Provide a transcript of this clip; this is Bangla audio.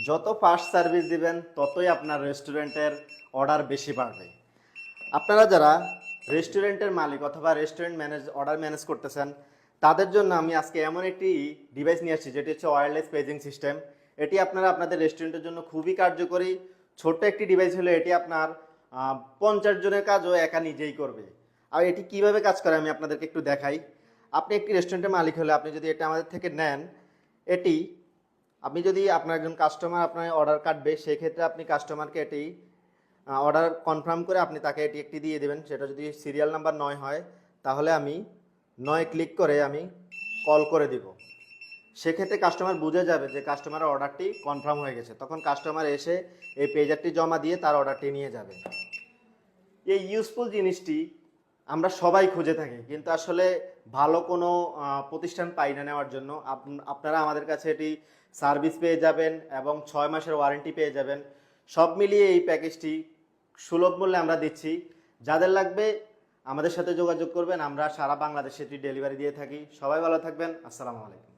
যত ফাস্ট সার্ভিস দিবেন ততই আপনার রেস্টুরেন্টের অর্ডার বেশি বাড়বে। আপনারা যারা রেস্টুরেন্টের মালিক অথবা রেস্টুরেন্ট অর্ডার ম্যানেজ করতেছেন, তাদের জন্য আমি আজকে এমন একটি ডিভাইস নিয়ে আসছি যেটি হচ্ছে ওয়্যারলেস পেজিং সিস্টেম। এটি আপনারা আপনাদের রেস্টুরেন্টের জন্য খুবই কার্যকরী। ছোট্ট একটি ডিভাইস হলে এটি আপনার 50 জনের কাজও একা নিজেই করবে। আর এটি কিভাবে কাজ করে আমি আপনাদেরকে একটু দেখাই। আপনি একটি রেস্টুরেন্টের মালিক হলে আপনি যদি এটা আমাদের থেকে নেন, এটি আপনি যদি আপনার একজন কাস্টমার আপনার অর্ডার কাটবে, সেই ক্ষেত্রে আপনি কাস্টমারকে এটি অর্ডার কনফার্ম করে আপনি তাকে এটি একটি দিয়ে দেবেন। সেটা যদি সিরিয়াল নাম্বার 9 হয়, তাহলে আমি 9 ক্লিক করে আমি কল করে দিব। সেক্ষেত্রে কাস্টমার বুঝে যাবে যে কাস্টমারের অর্ডারটি কনফার্ম হয়ে গেছে। তখন কাস্টমার এসে এই পেজারটি জমা দিয়ে তার অর্ডারটি নিয়ে যাবে। এই ইউজফুল জিনিসটি আমরা সবাই খুঁজে থাকি, কিন্তু আসলে ভালো কোনো প্রতিষ্ঠান পাই না নেওয়ার জন্য। আপনারা আমাদের কাছে এটি সার্ভিস পেয়ে যাবেন এবং 6 মাসের ওয়ারেন্টি পেয়ে যাবেন। সব মিলিয়ে এই প্যাকেজটি সুলভ মূল্যে আমরা দিচ্ছি। যাদের লাগবে আমাদের সাথে যোগাযোগ করবেন, আমরা সারা বাংলাদেশে এটি ডেলিভারি দিয়ে থাকি। সবাই ভালো থাকবেন। আসসালামু আলাইকুম।